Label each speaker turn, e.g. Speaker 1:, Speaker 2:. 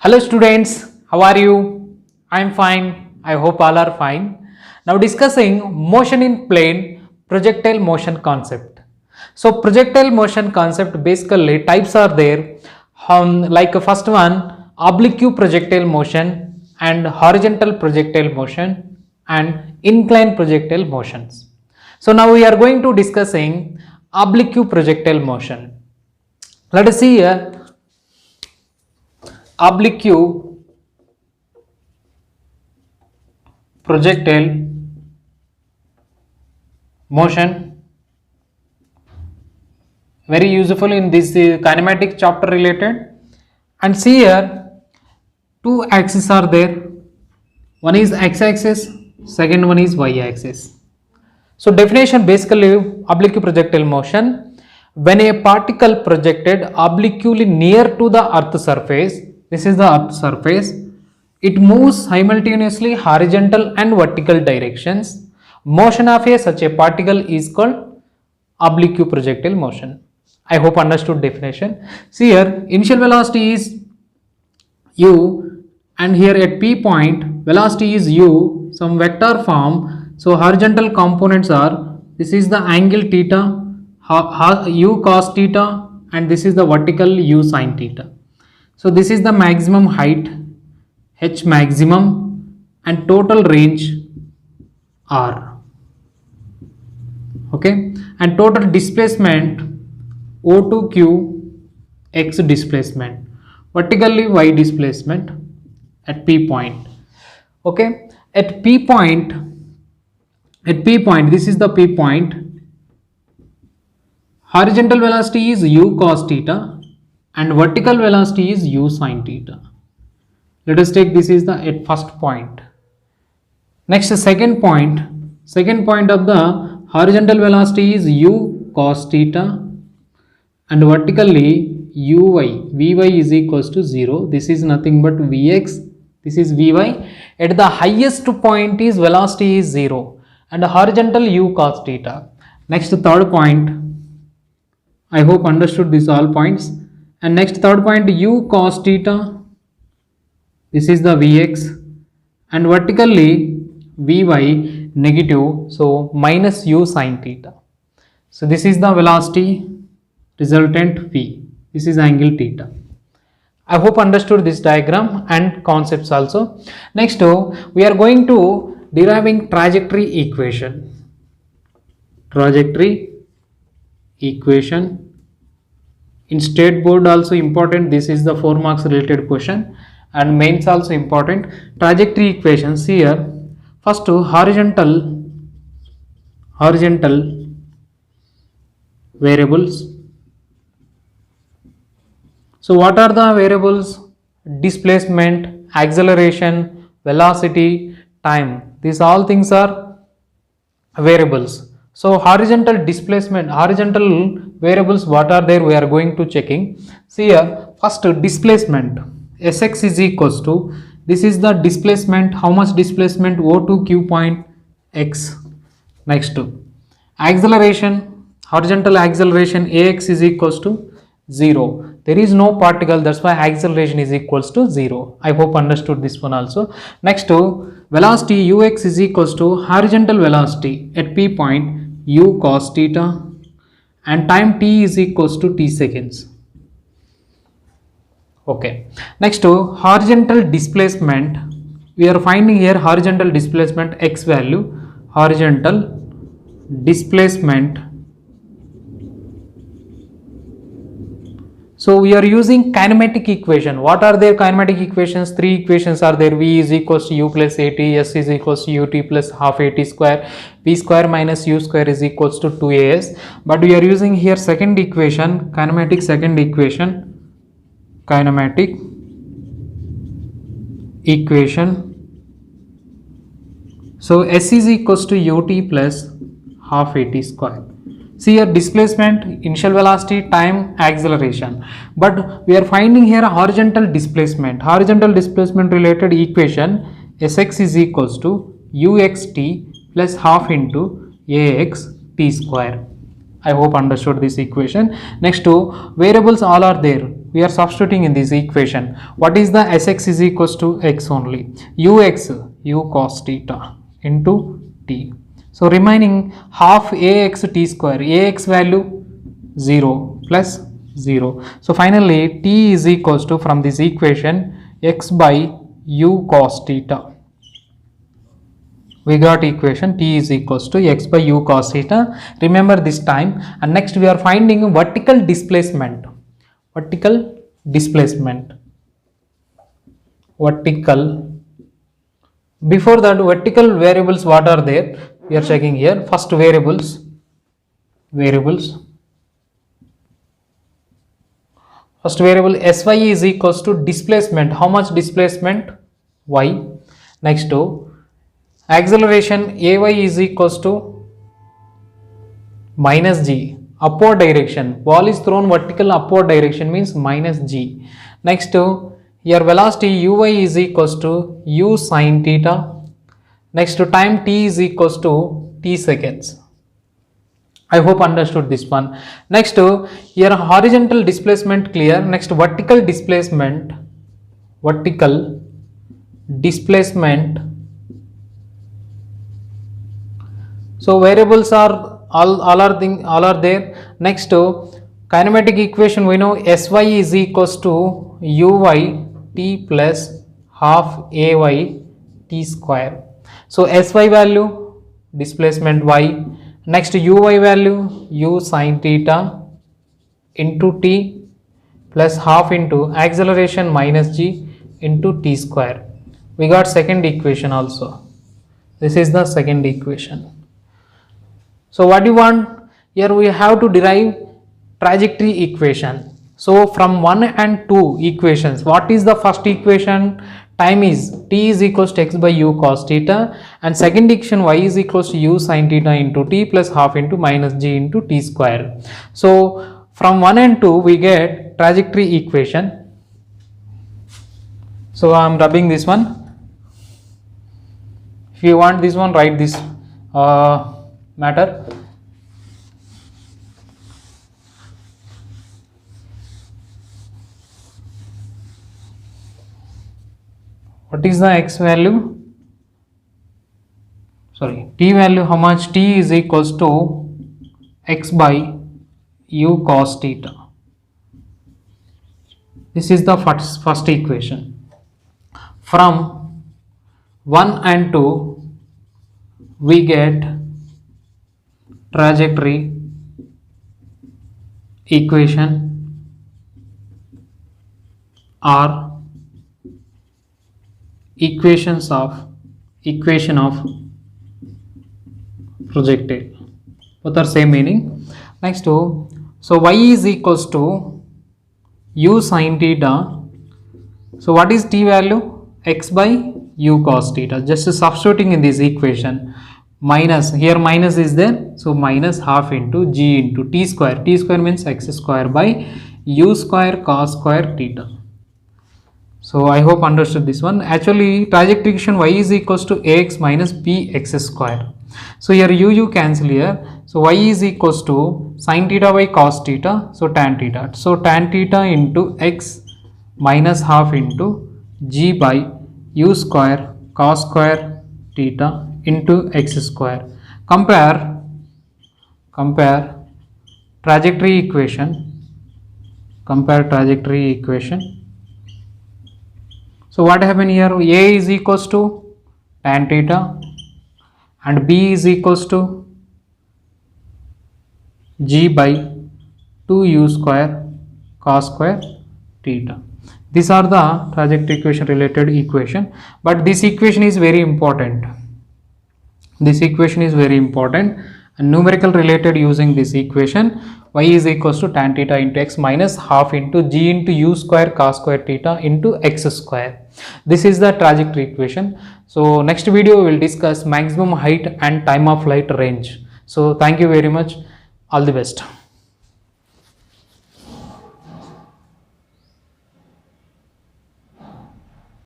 Speaker 1: Hello students, how are you? I am fine. I hope all are fine. Now discussing motion in plane projectile motion concept. So projectile motion concept basically types are there. Like first one oblique projectile motion and horizontal projectile motion and inclined projectile motions. So now we are going to discussing oblique projectile motion. Let us see here oblique projectile motion, very useful in this kinematic chapter related. And see here two axes are there, one is x-axis, second one is y-axis. So definition basically oblique projectile motion, when a particle projected obliquely near to the earth surface, this is the earth surface, it moves simultaneously horizontal and vertical directions. Motion of such a particle is called oblique projectile motion. I hope understood definition. See here initial velocity is u and here at p point velocity is u, some vector form. So horizontal components are, this is the angle theta, u cos theta, and this is the vertical u sin theta. So this is the maximum height h maximum and total range r, okay, and total displacement o to q, x displacement, vertically y displacement at p point, okay. At p point, this is the p point, horizontal velocity is u cos theta and vertical velocity is u sin theta. Let us take this is the at first point. Next second point of the horizontal velocity is u cos theta and vertically uy, vy is equals to 0. This is nothing but vx, this is vy. At the highest point is velocity is 0 and horizontal u cos theta. Next third point, I hope understood this all points. And next third point u cos theta, this is the vx, and vertically vy negative, so minus u sin theta. So this is the velocity resultant v, this is angle theta. I hope understood this diagram and concepts also. Next we are going to deriving trajectory equation. In state board also important, this is the 4 marks related question, and mains also important. Trajectory equations here, first horizontal variables. So what are the variables? Displacement, acceleration, velocity, time, these all things are variables. So horizontal displacement, horizontal variables, what are there, we are going to checking. See here first displacement, sx is equals to, this is the displacement, how much displacement, o to q point x. Next acceleration, horizontal acceleration, ax is equals to 0. There is no particle, that's why acceleration is equals to 0. I hope understood this one also. Next velocity, ux is equals to horizontal velocity at p point u cos theta and time t is equals to t seconds. Okay. Next horizontal displacement, we are finding here horizontal displacement x value, horizontal displacement. So we are using kinematic equation. What are their kinematic equations? 3 equations are there. V is equals to u plus at, s is equals to ut plus half at square, v square minus u square is equals to 2as. But we are using here second equation, kinematic second equation, kinematic equation. So s is equals to ut plus half at square. See here displacement, initial velocity, time, acceleration, but we are finding here a horizontal displacement. Horizontal displacement related equation, sx is equals to uxt plus half into ax t square. I hope understood this equation. Next variables all are there. we are substituting in this equation. What is the Sx is equals to x only, ux u cos theta into t. So remaining half ax t square, ax value 0 plus 0. So finally t is equals to, from this equation, x by u cos theta. We got equation t is equals to x by u cos theta. Remember this time. And next we are finding vertical displacement. Vertical displacement. Vertical. Before that, vertical variables what are there? We are checking here. First variables. First variable sy is equals to displacement. How much displacement? Y. Next to acceleration ay is equals to minus g, upward direction. Ball is thrown vertical upward direction means minus g. Next to here velocity uy is equals to u sin theta. Next to time t is equals to t seconds. I hope understood this one. Next to here horizontal displacement clear. Next vertical displacement. So variables are all are there. Next to kinematic equation, we know sy is equals to uy t plus half ay t square. So sy value displacement y. Next uy value u sin theta into t plus half into acceleration minus g into t square. We got second equation also. This is the second equation. So what do you want? Here we have to derive trajectory equation. So from 1 and 2 equations, what is the first equation? Time is t is equals to x by u cos theta, and second equation y is equals to u sin theta into t plus half into minus g into t square. So from 1 and 2 we get trajectory equation. So I am rubbing this one. If you want this one, write this matter. What is the x value? Sorry, t value, how much? T is equals to x by u cos theta. This is the first equation. From 1 and 2 we get trajectory equation or equation of projectile. Both are same meaning. Next to, so y is equals to u sin theta. So what is t value? X by u cos theta. Just substituting in this equation. Minus, here minus is there, so minus half into g into t square. T square means x square by u square cos square theta. So I hope understood this one. Actually trajectory equation y is equals to ax minus bx square. So here u cancel here. So y is equals to sin theta by cos theta. So tan theta. So tan theta into x minus half into g by u square cos square theta into x square. Compare trajectory equation. So what happened here? A is equals to tan theta and B is equals to g by 2u square cos square theta. These are the trajectory equation related equation, but this equation is very important. And numerical related using this equation, y is equals to tan theta into x minus half into g into u square cos square theta into x square. This is the trajectory equation. So next video we will discuss maximum height and time of flight range. So thank you very much. All the best.